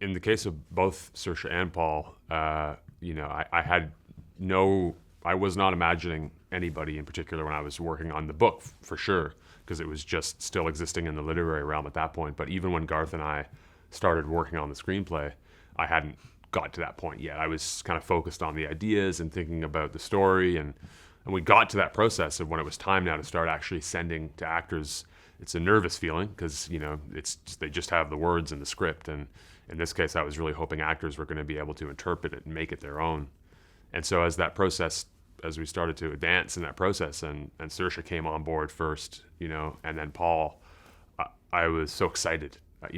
in the case of both Saoirse and Paul, I was not imagining anybody in particular when I was working on the book, for sure, because it was just still existing in the literary realm at that point. But even when Garth and I started working on the screenplay, I hadn't got to that point yet. I was kind of focused on the ideas and thinking about the story, and we got to that process of when it was time now to start actually sending to actors. It's a nervous feeling because they just have the words and the script, and in this case I was really hoping actors were going to be able to interpret it and make it their own. And so as we started to advance in that process, and Saoirse came on board first, and then Paul, I was so excited. I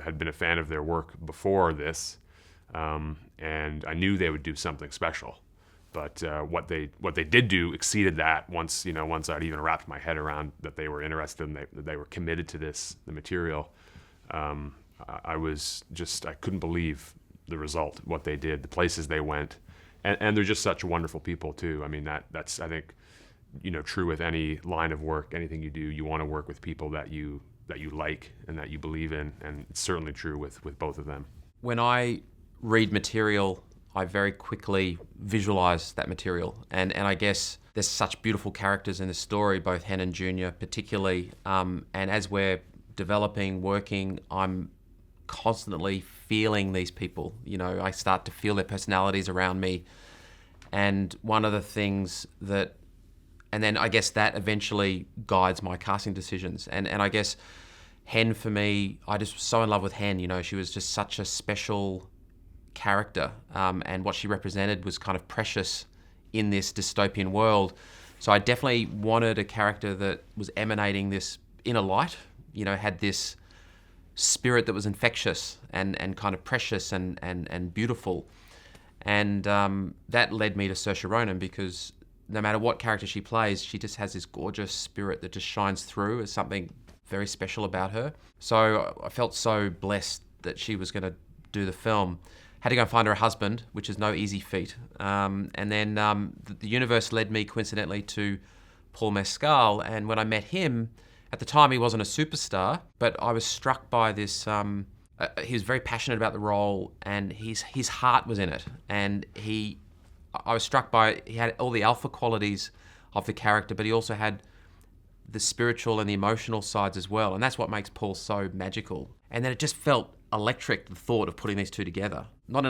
had been a fan of their work before this, and I knew they would do something special. But what they did do exceeded that. Once I'd even wrapped my head around that they were interested and that they were committed to the material, I couldn't believe the result, what they did, the places they went, and they're just such wonderful people too. I mean that's I think true with any line of work, anything you do, you want to work with people that you like and that you believe in, and it's certainly true with both of them. When I read material, I very quickly visualize that material, and I guess there's such beautiful characters in this story, both Hen and Junior particularly, and as we're developing, working, I'm constantly feeling these people. I start to feel their personalities around me, and one of the things and then I guess that eventually guides my casting decisions. And I guess Hen, for me, I just was so in love with Hen. She was just such a special character, and what she represented was kind of precious in this dystopian world. So I definitely wanted a character that was emanating this inner light, had this spirit that was infectious and kind of precious and beautiful. And that led me to Saoirse Ronan, because no matter what character she plays, she just has this gorgeous spirit that just shines through as something very special about her. So I felt so blessed that she was going to do the film. Had to go and find her a husband, which is no easy feat. And then the universe led me coincidentally to Paul Mescal. And when I met him, at the time he wasn't a superstar, but I was struck by this. He was very passionate about the role, and his heart was in it. And I was struck by, he had all the alpha qualities of the character, but he also had the spiritual and the emotional sides as well. And that's what makes Paul so magical. And then it just felt electric, the thought of putting these two together. Not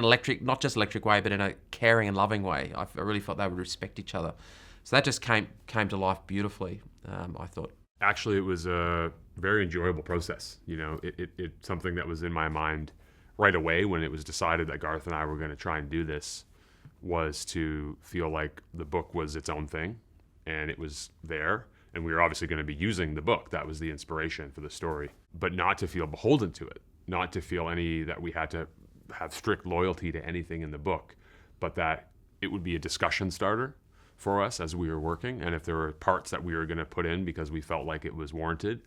just electric way, but in a caring and loving way. I really felt they would respect each other. So that just came to life beautifully, I thought. Actually, it was a very enjoyable process. It's something that was in my mind right away when it was decided that Garth and I were going to try and do this, was to feel like the book was its own thing and it was there, and we were obviously going to be using the book. That was the inspiration for the story, but not to feel beholden to it, not to feel that we had to have strict loyalty to anything in the book, but that it would be a discussion starter for us as we were working. And if there were parts that we were going to put in because we felt like it was warranted,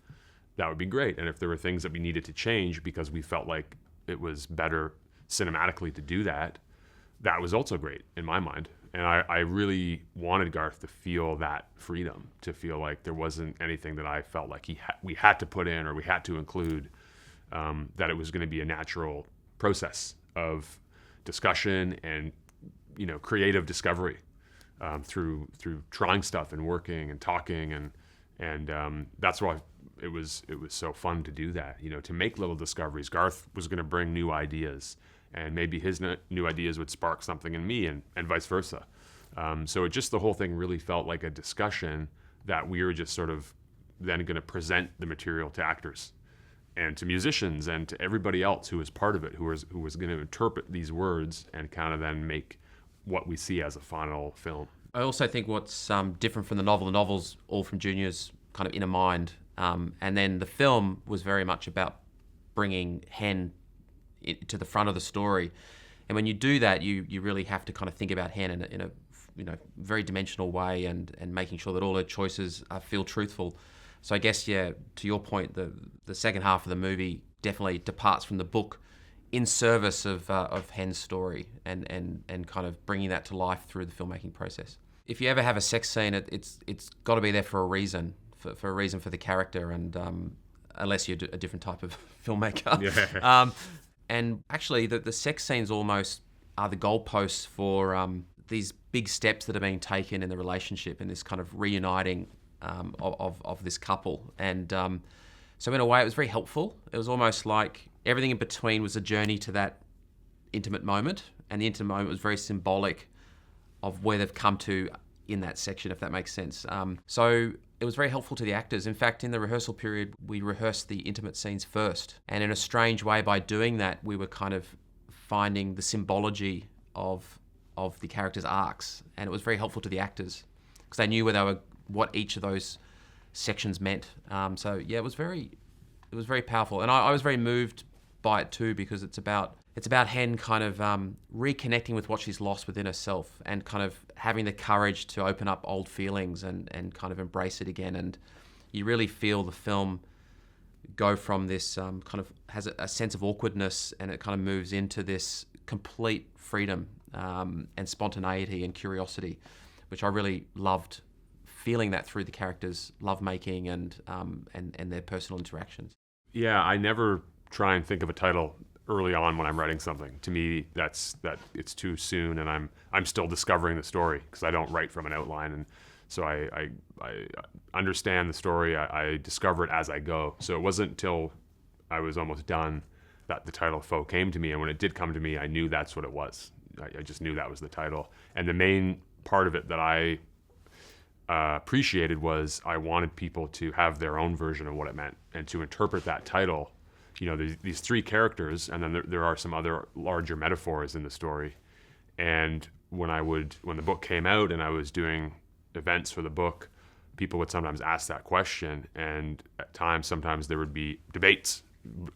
that would be great. And if there were things that we needed to change because we felt like it was better cinematically to do that, that was also great in my mind. And I really wanted Garth to feel that freedom, to feel like there wasn't anything that I felt like we had to put in or we had to include, that it was going to be a natural process of discussion and creative discovery through trying stuff and working and talking, and that's why it was so fun to do that, to make little discoveries. Garth was going to bring new ideas, and maybe his new ideas would spark something in me, and vice versa. So the whole thing really felt like a discussion that we were just sort of then going to present the material to actors and to musicians and to everybody else who was part of it, who was going to interpret these words and kind of then make what we see as a final film. I also think what's different from the novel's all from Junior's kind of inner mind, and then the film was very much about bringing Hen to the front of the story. And when you do that, you really have to kind of think about Hen in a very dimensional way, and making sure that all her choices feel truthful. So I guess, yeah, to your point, the second half of the movie definitely departs from the book in service of Hen's story and kind of bringing that to life through the filmmaking process. If you ever have a sex scene, it's got to be there for a reason, for a reason for the character, and unless you're a different type of filmmaker. Yeah. And actually, the sex scenes almost are the goalposts for these big steps that are being taken in the relationship and this kind of reuniting of this couple. And so in a way, it was very helpful. It was almost like everything in between was a journey to that intimate moment. And the intimate moment was very symbolic of where they've come to in that section, if that makes sense. So it was very helpful to the actors. In fact, in the rehearsal period, we rehearsed the intimate scenes first. And in a strange way, by doing that, we were kind of finding the symbology of the characters' arcs. And it was very helpful to the actors because they knew what each of those sections meant. So yeah, it was very powerful. And I was very moved by it too, because it's about Hen kind of reconnecting with what she's lost within herself and kind of having the courage to open up old feelings and kind of embrace it again. And you really feel the film go from this kind of has a sense of awkwardness, and it kind of moves into this complete freedom and spontaneity and curiosity, which I really loved, feeling that through the characters' lovemaking and their personal interactions. Yeah, I never try and think of a title early on when I'm writing something. To me, that it's too soon, and I'm still discovering the story because I don't write from an outline, and so I understand the story. I discover it as I go. So it wasn't until I was almost done that the title Foe came to me, and when it did come to me, I knew that's what it was. I just knew that was the title, and the main part of it that I appreciated was I wanted people to have their own version of what it meant and to interpret that title. You know, these three characters, and then there are some other larger metaphors in the story. And when the book came out and I was doing events for the book, people would sometimes ask that question, and at times, sometimes there would be debates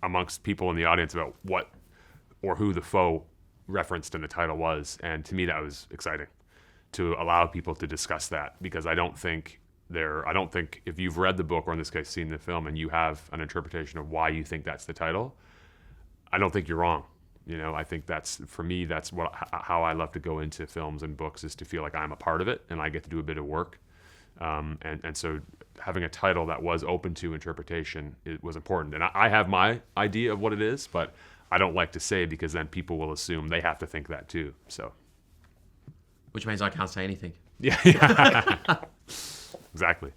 amongst people in the audience about what or who the foe referenced in the title was. And to me, that was exciting to allow people to discuss that, because I don't think if you've read the book, or in this case seen the film, and you have an interpretation of why you think that's the title, I don't think you're wrong. You know, I think that's how I love to go into films and books, is to feel like I'm a part of it and I get to do a bit of work. And so having a title that was open to interpretation, it was important. And I have my idea of what it is, but I don't like to say, because then people will assume they have to think that too. So, which means I can't say anything. Yeah. Exactly.